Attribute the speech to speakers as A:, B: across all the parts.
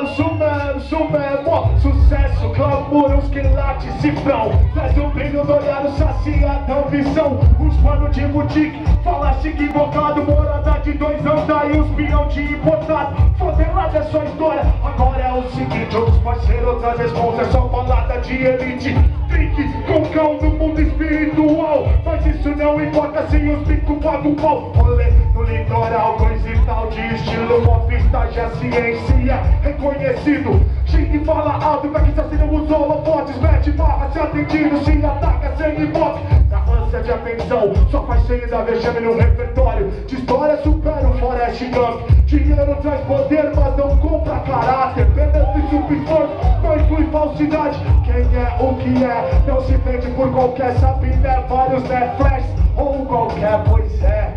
A: Sucesso mesmo, sucesso, clamor, os quilates, cifrão. Traz um brilho no olhar, sacia da ambição. Uns panos de boutique, falaste equivocado. Morada de 2 anos, daí os pião de importado. Favelada é só história, agora é o seguinte. Outros parceiros, outras responsas, é só balada de elite. Drink com cão no mundo espiritual. Mas isso não importa se os bicos pagam pau. Rolê no litoral, coisa e tal de estilo. Mofista já ciência reconhecido. Xingue e fala alto, pra que se não usou holofotes. Mete barra, se atendido, se ataca sem hipótese. Na ânsia de atenção, só faz cheio da vexame no repertório. De história supera o Forrest Gump. Dinheiro traz poder, mas não compra caráter. Benefício esforço, não inclui falsidade. Quem é o que é, não se vende por qualquer sabiné. Vários né, flash ou qualquer, pois é.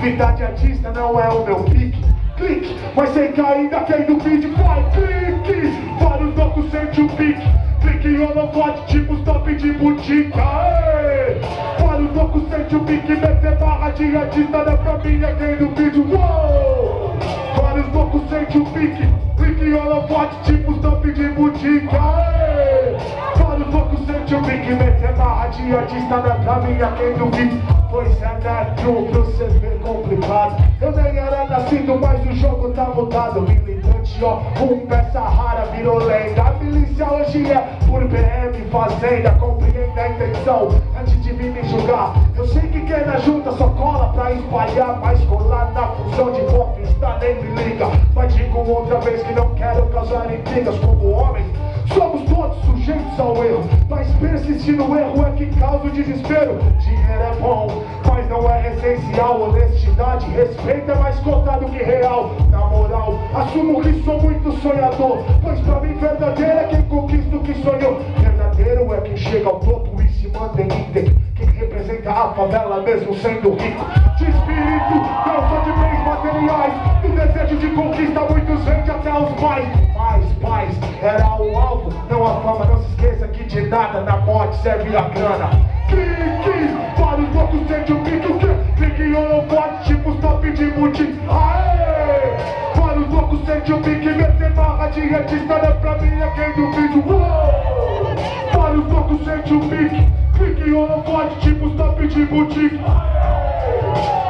A: Vida de artista não é o meu pique. Clique, mas sem cair ainda quem duvide. Vai, clique, vários loucos sente o pique. Clique e holofote, tipo top de boutique. Aê! Vários loucos sente o pique. Meter barra de artista não é pra mim, é quem duvide. Uou! Vários loucos sente o pique. Clique e holofote, tipo top de boutique. Aê! Vários loucos sente o pique. Meter barra de artista não é pra mim, é quem duvide. Pois é, né, pro você ver complicado. Eu nem era nascido, mas o jogo tá mudado. Militante, ó, peça rara, virou lenda. A milícia hoje é por BM, fazenda. Compreenda a intenção antes de vir me julgar. Eu sei que quem na junta só cola pra espalhar. Mas colar na função de popstar nem me liga. Mas digo outra vez que não quero causar intrigas. Como homens, somos todos sujeitos ao erro. Mas persistir no erro é que causa o desespero. Dinheiro é bom, mas não é essencial. Honestidade, respeito é mais cotado que real. Na moral, assumo que sou muito sonhador. Pois pra mim verdadeiro é quem conquista o que sonhou. Verdadeiro é quem chega ao topo e se mantém íntegro. Quem representa a favela mesmo sendo rico. De espírito, não só de bens materiais. Do desejo de conquista muitos vende até os mais. Mas paz era o alvo, não a fama. Não se esqueça que de nada na morte serve a grana. Clique, vários loucos sente o pique. O quê? Clique e holofote, tipo top de boutique. Aê! Vários loucos sente o pique. Meter barra de artista não é pra mim, é quem duvide. Uou! Vários loucos sente o pique. Clique e holofote, tipo top de boutique.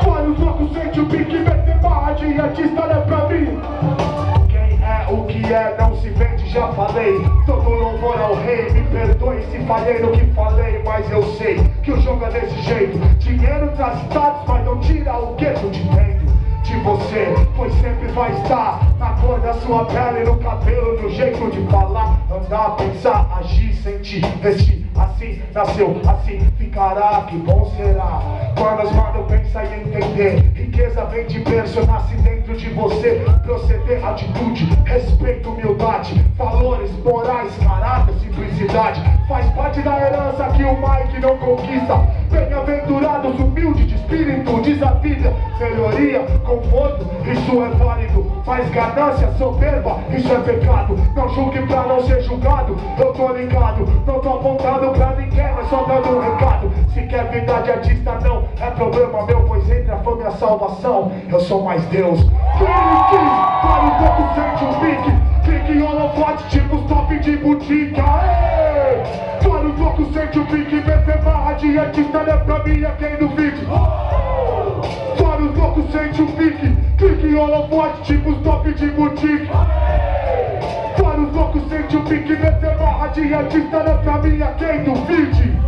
A: Vários loucos sente o pique. Meter barra de artista não é pra mim. O que é não se vende, já falei. Todo louvor ao rei. Me perdoe se falhei no que falei, mas eu sei que o jogo é desse jeito. Dinheiro traz status, mas não tira o gueto de dentro de você. Pois sempre vai estar na cor da sua pele, no cabelo, no jeito de falar, andar, pensar, agir, sentir, vestir. Assim nasceu, assim ficará, que bom será. Quando as mano pensa e entender. Riqueza vem de berço, nasce dentro de você. Proceder, atitude, respeito, humildade. Valores, morais, caráter, simplicidade. Faz parte da herança que o Mike não conquista. Bem-aventurados, humilde de espírito, diz a vida. Melhoria, conforto, isso é válido. Mas ganância, soberba, isso é pecado. Não julgue pra não ser julgado. Eu tô ligado, não tô apontando pra ninguém, mas só dando um recado. Se quer vida de artista não é problema meu, pois entre a fama e a salvação eu sou mais Deus. Clique, vários loucos sente um pique. Clique e holofote, tipo top de boutique. Aê! Vários loucos sente um pique. Meter barra de artista não é pra mim, é quem duvide. Vários loucos sente um pique. Clique e holofote, tipo top de boutique. Vários loucos sente um pique. Meter barra de artista não é pra mim, é quem duvide.